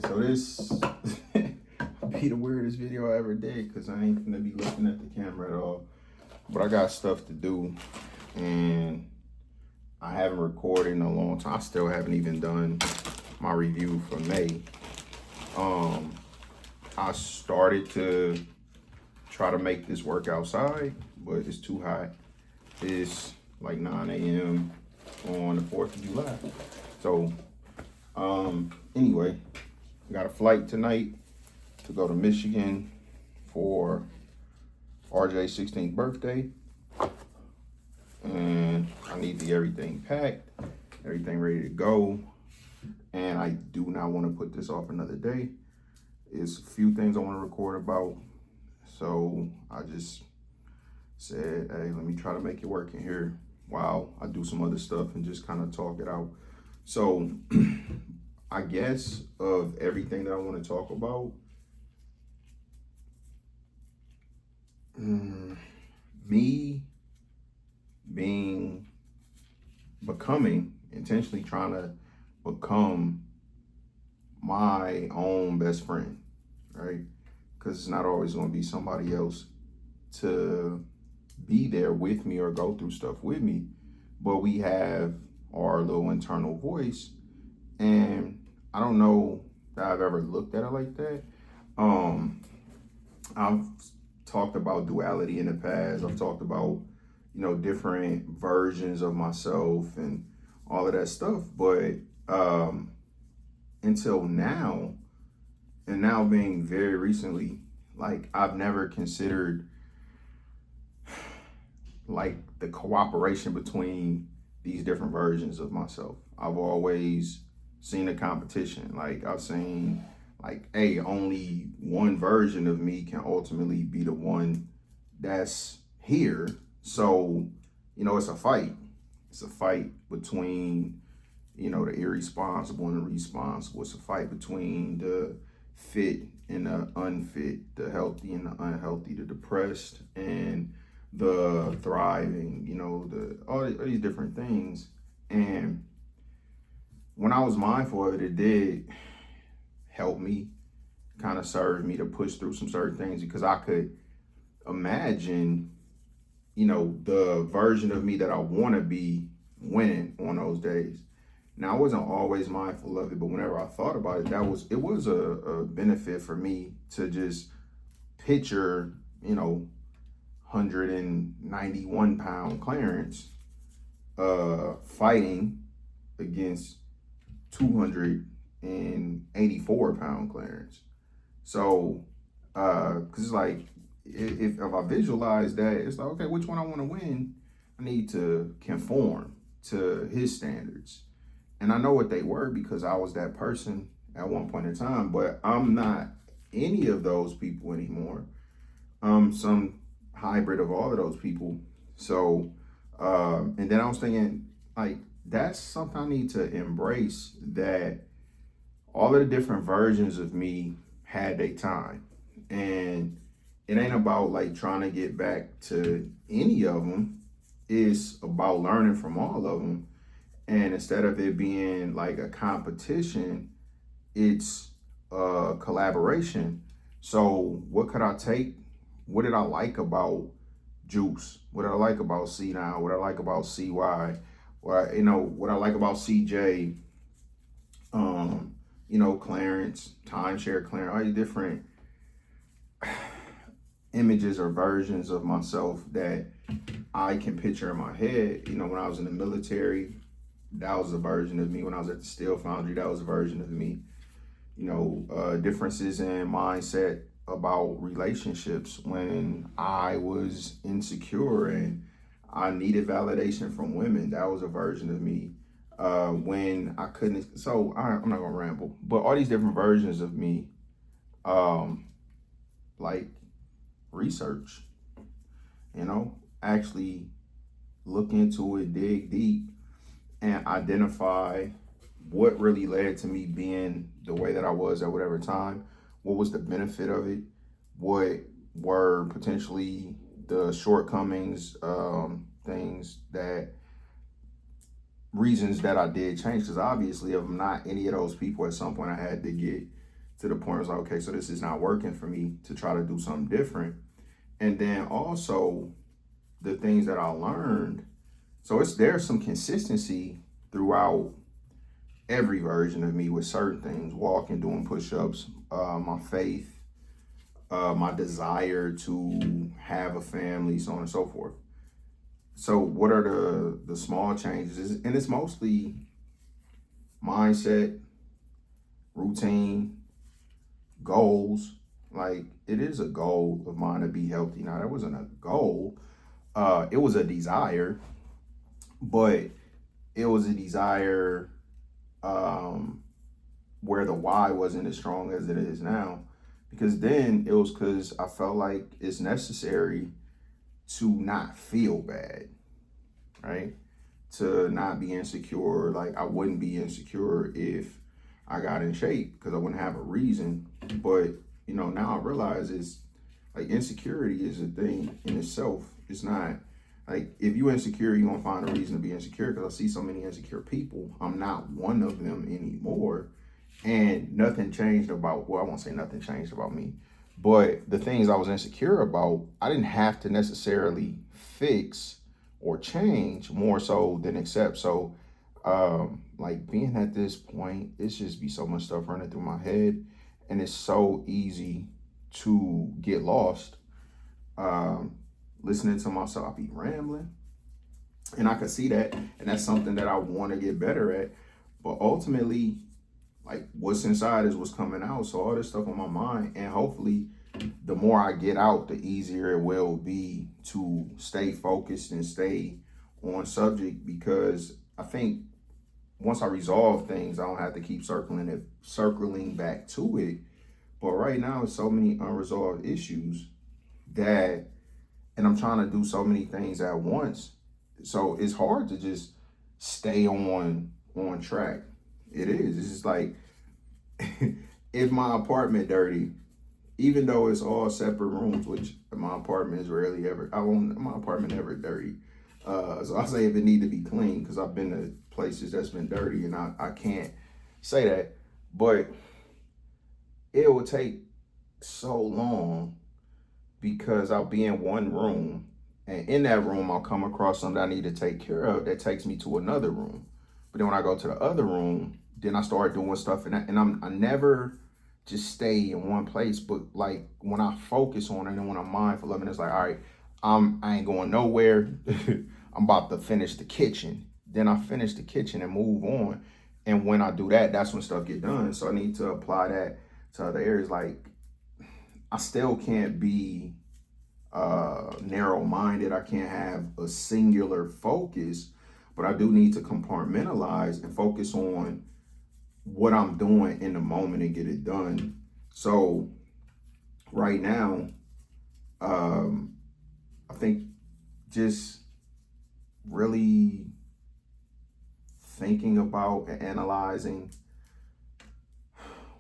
So this be the weirdest video I ever did because I ain't gonna be looking at the camera at all. But I got stuff to do and I haven't recorded in a long time. I still haven't even done my review for May. I started to try to make this work outside, but it's too hot. It's like 9 a.m. on the 4th of July. So, anyway, I got a flight tonight to go to Michigan for RJ's 16th birthday. And I need to get everything packed, everything ready to go. And I do not want to put this off another day. It's a few things I want to record about. So I just said, hey, let me try to make it work in here while I do some other stuff and just kind of talk it out. So I guess of everything that I want to talk about, me intentionally trying to become my own best friend, right? Because it's not always going to be somebody else to be there with me or go through stuff with me, but we have our little internal voice. And I don't know that I've ever looked at it like that. I've talked about duality in the past. I've talked about, different versions of myself and all of that stuff. But until now, and now being very recently, like I've never considered like the cooperation between these different versions of myself. I've always seen a competition. Like I've seen like, hey, only one version of me can ultimately be the one that's here. So, it's a fight. It's a fight between, the irresponsible and the responsible. It's a fight between the fit and the unfit, the healthy and the unhealthy, the depressed and the thriving, all these different things. And when I was mindful of it, it did help me, kind of serve me to push through some certain things, because I could imagine, the version of me that I want to be winning on those days. Now, I wasn't always mindful of it, but whenever I thought about it, it was a benefit for me to just picture, 191 pound Clarence fighting against 284 pound Clarence. So, cause it's like, if I visualize that, it's like, okay, which one I want to win, I need to conform to his standards. And I know what they were because I was that person at one point in time, but I'm not any of those people anymore. I'm some hybrid of all of those people. So, and then I was thinking, like, that's something I need to embrace, that all of the different versions of me had their time. And it ain't about like trying to get back to any of them. It's about learning from all of them. And instead of it being like a competition, it's a collaboration. So what could I take? What did I like about Juice? What did I like about C9? What did I like about CY? What I like about CJ? Clarence, Timeshare Clarence, all these different images or versions of myself that I can picture in my head. When I was in the military, that was a version of me. When I was at the steel foundry, that was a version of me. Differences in mindset about relationships when I was insecure and I needed validation from women. That was a version of me. When I couldn't, so I'm not gonna ramble, but all these different versions of me, like research, actually look into it, dig deep, and identify what really led to me being the way that I was at whatever time. What was the benefit of it? What were potentially the shortcomings, reasons that I did change? Because obviously, if I'm not any of those people, at some point I had to get to the point where I was like, okay, so this is not working for me, to try to do something different. And then also the things that I learned. So there's some consistency throughout every version of me with certain things: walking, doing push-ups, my faith, my desire to have a family, so on and so forth. So what are the small changes? And it's mostly mindset, routine, goals. Like, it is a goal of mine to be healthy. Now, that wasn't a goal. It was a desire, but it was a desire where the why wasn't as strong as it is now. Because then it was because I felt like it's necessary to not feel bad, right? To not be insecure. Like, I wouldn't be insecure if I got in shape, because I wouldn't have a reason. But, now I realize it's like, insecurity is a thing in itself. It's not like, if you're insecure, you're going to find a reason to be insecure, because I see so many insecure people. I'm not one of them anymore. And nothing changed about, well, I won't say nothing changed about me, but the things I was insecure about, I didn't have to necessarily fix or change, more so than accept. So, like, being at this point, it's just be so much stuff running through my head, and it's so easy to get lost. Listening to myself, I be rambling, and I could see that, and that's something that I want to get better at. But ultimately, like, what's inside is what's coming out. So all this stuff on my mind, and hopefully the more I get out, the easier it will be to stay focused and stay on subject, because I think once I resolve things, I don't have to keep circling back to it. But right now, it's so many unresolved issues that, and I'm trying to do so many things at once. So it's hard to just stay on track. It is. It's just like, if my apartment dirty, even though it's all separate rooms, which my apartment is rarely ever, my apartment never dirty. So I say if it need to be clean, because I've been to places that's been dirty, and I can't say that. But it will take so long, because I'll be in one room, and in that room I'll come across something I need to take care of that takes me to another room. But then when I go to the other room, then I start doing stuff, and I never just stay in one place. But like, when I focus on it and when I'm mindful of it, it's like, all right, I ain't going nowhere. I'm about to finish the kitchen. Then I finish the kitchen and move on. And when I do that, that's when stuff get done. So I need to apply that to other areas. Like, I still can't be narrow-minded. I can't have a singular focus, but I do need to compartmentalize and focus on what I'm doing in the moment and get it done. So right now, I think just really thinking about and analyzing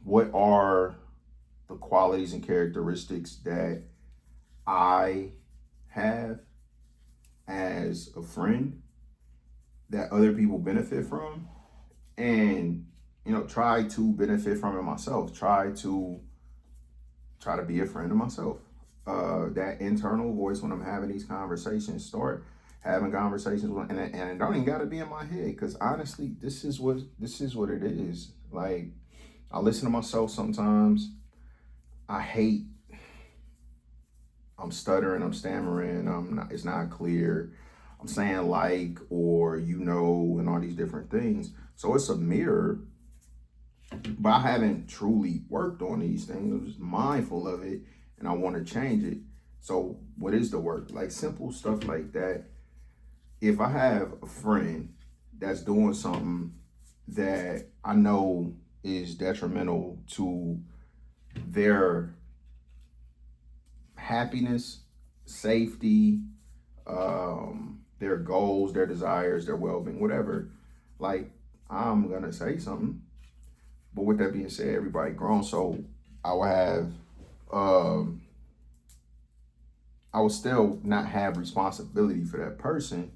what are the qualities and characteristics that I have as a friend that other people benefit from, and try to benefit from it myself. Try to be a friend of myself. That internal voice, when I'm having these conversations, start having conversations with, and it don't even got to be in my head, because honestly, this is what it is. Like, I listen to myself sometimes. I'm stuttering, I'm stammering, it's not clear. I'm saying like, or, and all these different things. So it's a mirror, but I haven't truly worked on these things. I'm just mindful of it, and I want to change it. So what is the work? Like, simple stuff like that. If I have a friend that's doing something that I know is detrimental to their happiness, safety, their goals, their desires, their well-being, whatever, like, I'm gonna say something. But with that being said, everybody grown, so I would still not have responsibility for that person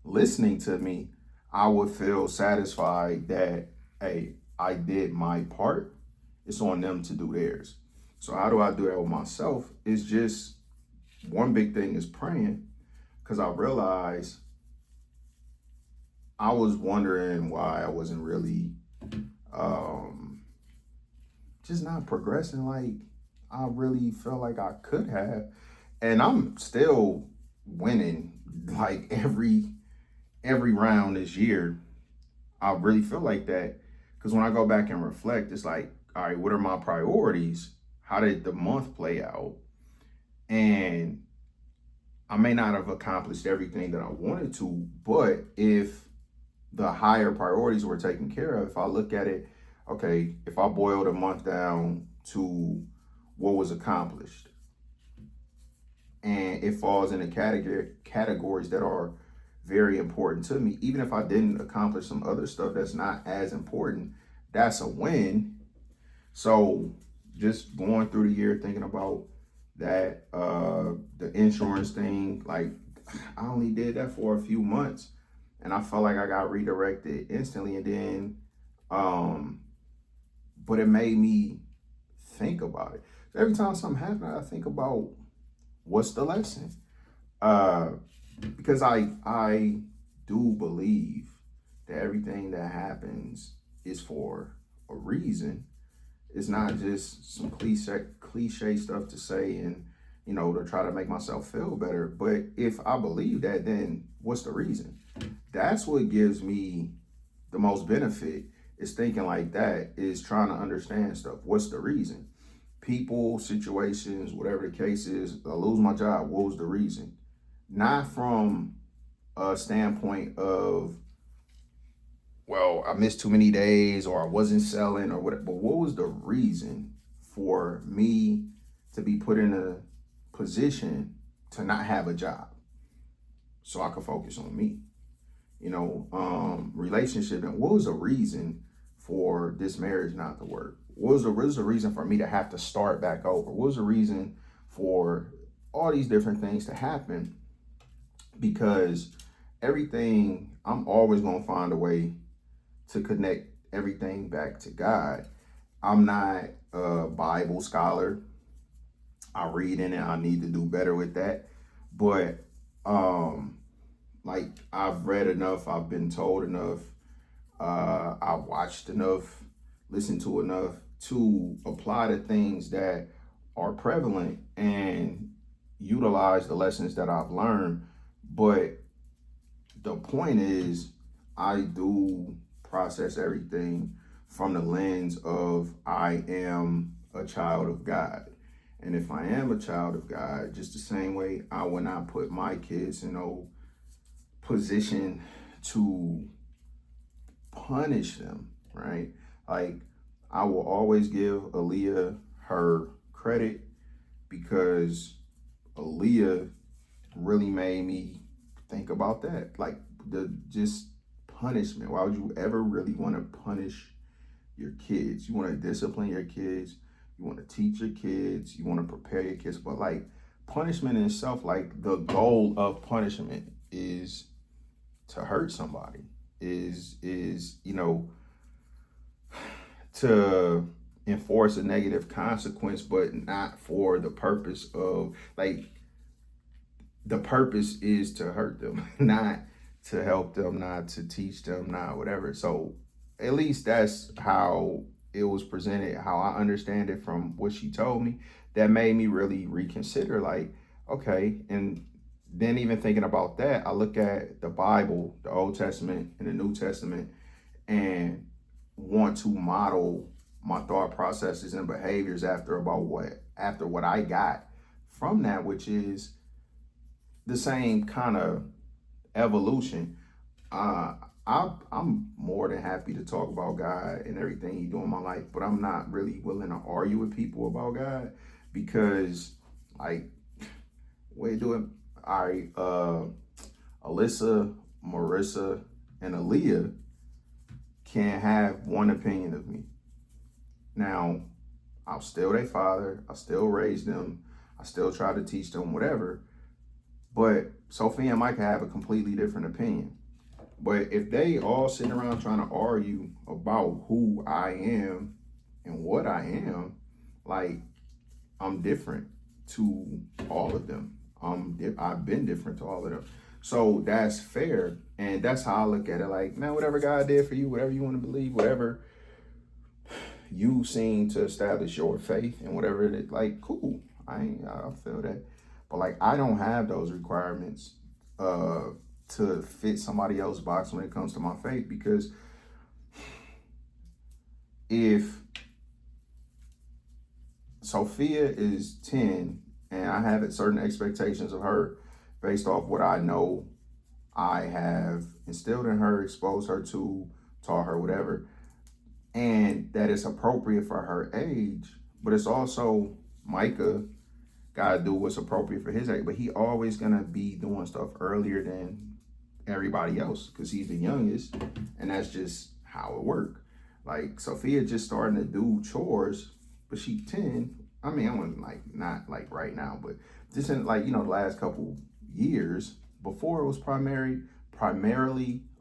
listening to me. I would feel satisfied that, hey, I did my part, it's on them to do theirs. So how do I do that with myself? It's just one big thing is praying, because I realized I was wondering why I wasn't really um, just not progressing like I really felt like I could have. And I'm still winning like every round this year. I really feel like that, because when I go back and reflect, it's like, all right, what are my priorities? How did the month play out? And I may not have accomplished everything that I wanted to, but if the higher priorities were taken care of, if I look at it, okay, if I boiled a month down to what was accomplished, and it falls into categories that are very important to me, even if I didn't accomplish some other stuff that's not as important, that's a win. So just going through the year thinking about that, the insurance thing, like I only did that for a few months, and I felt like I got redirected instantly. And then but it made me think about it. So every time something happens, I think about what's the lesson. uh because I do believe that everything that happens is for a reason. It's not just some cliche stuff to say and to try to make myself feel better. But if I believe that, then what's the reason? That's what gives me the most benefit, is thinking like that, is trying to understand stuff. What's the reason? People, situations, whatever the case is, I lose my job. What was the reason? Not from a standpoint of, well, I missed too many days or I wasn't selling or whatever, but what was the reason for me to be put in a position to not have a job so I could focus on me? Relationship, and what was the reason for this marriage not to work? What was the reason for me to have to start back over? What was the reason for all these different things to happen? Because everything, I'm always going to find a way to connect everything back to God. I'm not a Bible scholar. I read in it. I need to do better with that. But like, I've read enough, I've been told enough, I've watched enough, listened to enough to apply the things that are prevalent and utilize the lessons that I've learned. But the point is, I do process everything from the lens of I am a child of God. And if I am a child of God, just the same way I would not put my kids in no position to punish them, right? Like, I will always give Aaliyah her credit, because Aaliyah really made me think about that. Like, the just punishment. Why would you ever really want to punish your kids? You want to discipline your kids, you want to teach your kids, you want to prepare your kids, but like, punishment in itself, like, the goal of punishment is to hurt somebody, is to enforce a negative consequence, but not for the purpose of, like, the purpose is to hurt them, not to help them, not to teach them, not whatever. So at least that's how it was presented, how I understand it from what she told me. That made me really reconsider, like, okay. And then, even thinking about that, I look at the Bible, the Old Testament and the New Testament, and want to model my thought processes and behaviors after what I got from that, which is the same kind of evolution. Uh, I'm more than happy to talk about God and everything He do in my life, but I'm not really willing to argue with people about God, because, like, we do it. All right, Alyssa, Marissa, and Aaliyah can have one opinion of me. Now, I'm still their father. I still raise them. I still try to teach them whatever. But Sophie and Micah have a completely different opinion. But if they all sitting around trying to argue about who I am, and what I am, like, I'm different to all of them. I've been different to all of them. So that's fair. And that's how I look at it. Like, man, whatever God did for you, whatever you want to believe, whatever you seem to establish your faith and whatever it is, like, cool. I feel that. But like, I don't have those requirements to fit somebody else's box when it comes to my faith, because if Sophia is 10 and I have certain expectations of her based off what I know I have instilled in her, exposed her to, taught her, whatever, and that it's appropriate for her age, but it's also Micah gotta do what's appropriate for his age, but he always gonna be doing stuff earlier than everybody else because he's the youngest, and that's just how it works. Like, Sophia just starting to do chores, but she 10. I mean, I wasn't like, not like right now, but just in, like, the last couple years, before it was primarily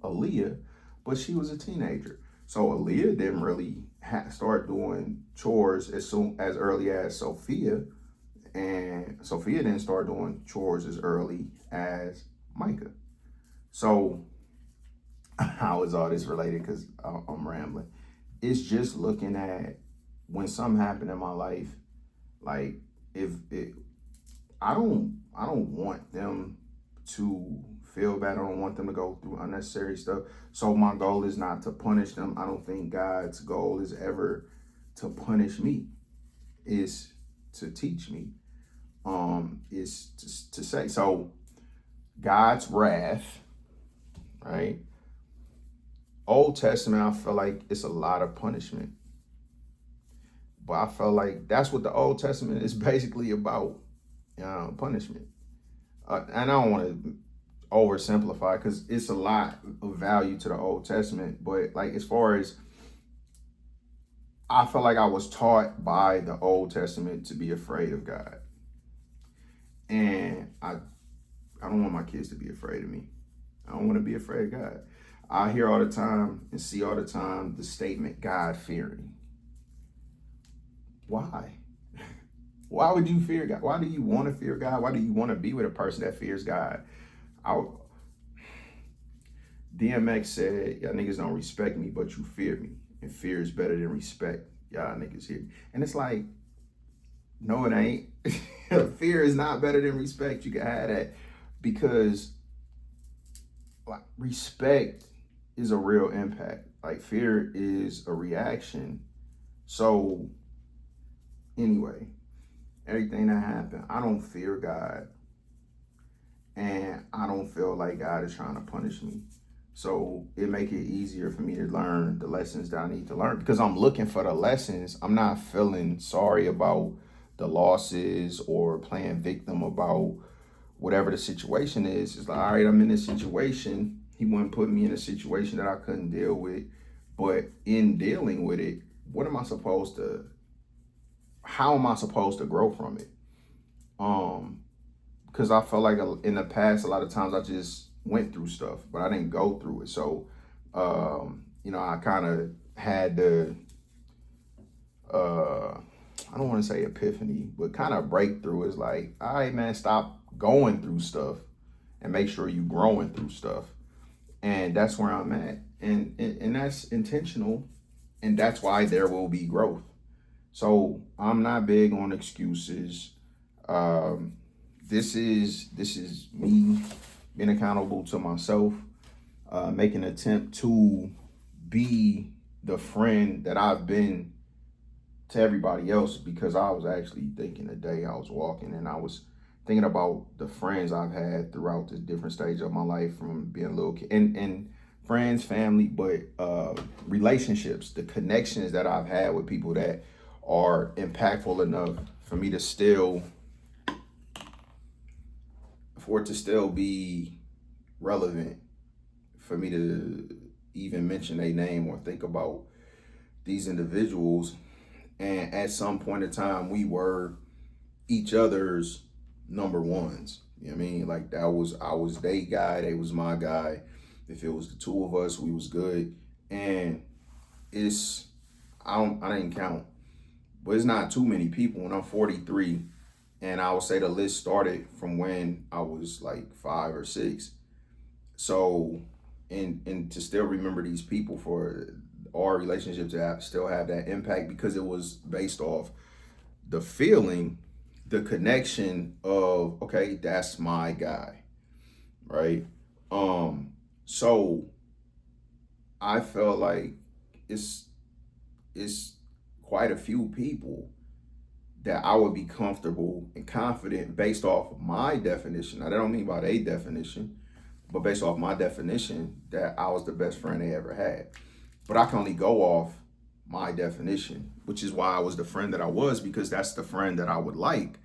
Aaliyah, but she was a teenager. So Aaliyah didn't really start doing chores as early as Sophia, and Sophia didn't start doing chores as early as Micah. So how is all this related? Because I'm rambling. It's just looking at when something happened in my life, like, if it, I don't want them to feel bad. I don't want them to go through unnecessary stuff. So my goal is not to punish them. I don't think God's goal is ever to punish me. Is to teach me. Is to say, so God's wrath, right? Old Testament, I feel like it's a lot of punishment. But I felt like that's what the Old Testament is basically about, punishment. And I don't want to oversimplify because it's a lot of value to the Old Testament. But like, as far as, I felt like I was taught by the Old Testament to be afraid of God. And I don't want my kids to be afraid of me. I don't want to be afraid of God. I hear all the time and see all the time the statement God fearing. Why? Why would you fear God? Why do you want to fear God? Why do you want to be with a person that fears God? DMX said, y'all niggas don't respect me, but you fear me. And fear is better than respect. Y'all niggas hear me. And it's like, no, it ain't. Fear is not better than respect. You can have that, because like, respect is a real impact. Like, fear is a reaction. So anyway, everything that happened, I don't fear God, and I don't feel like God is trying to punish me. So it make it easier for me to learn the lessons that I need to learn, because I'm looking for the lessons. I'm not feeling sorry about the losses or playing victim about whatever the situation is. It's like, all right, I'm in this situation. He wouldn't put me in a situation that I couldn't deal with. But in dealing with it, how am I supposed to grow from it? Because I felt like in the past, a lot of times I just went through stuff, but I didn't go through it. So, I kind of had the, I don't want to say epiphany, but kind of breakthrough. Is like, all right, man, stop going through stuff and make sure you growing through stuff. And that's where I'm at. And that's intentional. And that's why there will be growth. So I'm not big on excuses. This is me being accountable to myself, making an attempt to be the friend that I've been to everybody else, because I was actually thinking the day I was walking, and I was thinking about the friends I've had throughout this different stage of my life, from being a little kid, and friends, family, but relationships, the connections that I've had with people that are impactful enough for me to for it to still be relevant, for me to even mention a name or think about these individuals. And at some point in time, we were each other's number ones. You know what I mean? Like, I was their guy, they was my guy. If it was the two of us, we was good. And I didn't count but it's not too many people. And I'm 43, and I would say the list started from when I was like 5 or 6. So, and to still remember these people for our relationship to still have that impact, because it was based off the feeling, the connection of, okay, that's my guy, right? So I felt like it's it's quite a few people that I would be comfortable and confident based off my definition. Now, that don't mean by their definition, but based off my definition, that I was the best friend they ever had. But I can only go off my definition, which is why I was the friend that I was, because that's the friend that I would like.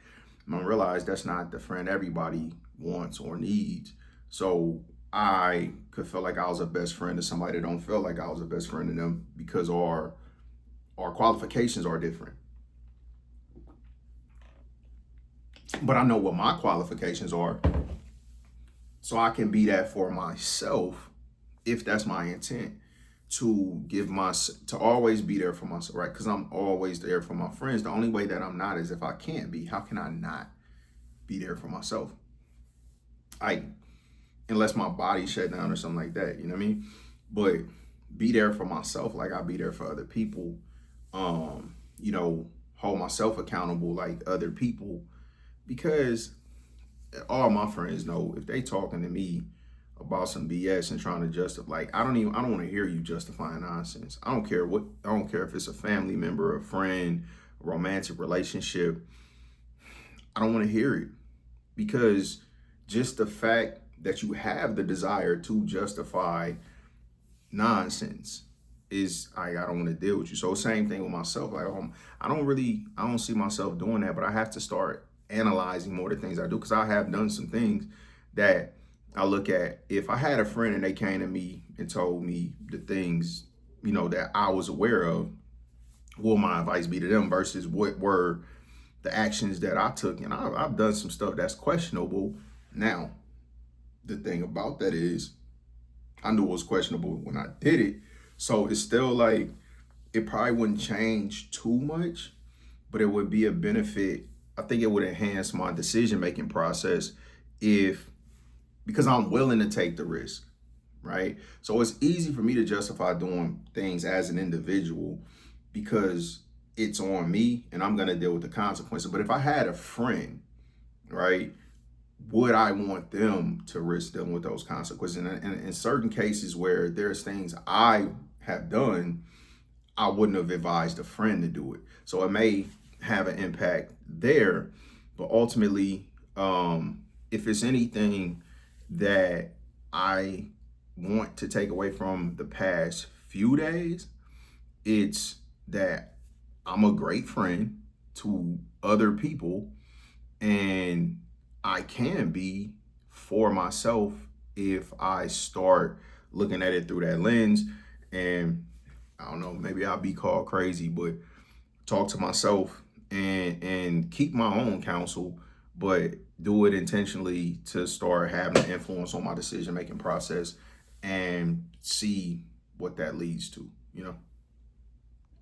And I realized that's not the friend everybody wants or needs. So I could feel like I was a best friend to somebody that don't feel like I was a best friend to them, because our qualifications are different. But I know what my qualifications are, so I can be that for myself if that's my intent, to to always be there for myself, right? Because I'm always there for my friends. The only way that I'm not is if I can't be. How can I not be there for myself? Unless my body shut down or something like that, you know what I mean? But be there for myself like I be there for other people. You know, hold myself accountable like other people, because all my friends know if they talking to me about some BS and trying to justify, like, I don't want to hear you justifying nonsense. I don't care if it's a family member, a friend, a romantic relationship. I don't want to hear it, because just the fact that you have the desire to justify nonsense is, I don't want to deal with you. So same thing with myself. Like, I don't see myself doing that, but I have to start analyzing more the things I do, because I have done some things that I look at. If I had a friend and they came to me and told me the things, you know, that I was aware of, what would my advice be to them versus what were the actions that I took? And I've done some stuff that's questionable. Now, the thing about that is, I knew it was questionable when I did it. So it's still like, it probably wouldn't change too much, but it would be a benefit. I think it would enhance my decision-making process because I'm willing to take the risk, right? So it's easy for me to justify doing things as an individual because it's on me and I'm gonna deal with the consequences. But if I had a friend, right, would I want them to risk dealing with those consequences? And in certain cases where there's things I have done, I wouldn't have advised a friend to do it. So it may have an impact there, but ultimately, if it's anything that I want to take away from the past few days, it's that I'm a great friend to other people, and I can be for myself if I start looking at it through that lens. And I don't know, maybe I'll be called crazy, but talk to myself and keep my own counsel, but do it intentionally to start having an influence on my decision making process and see what that leads to, you know?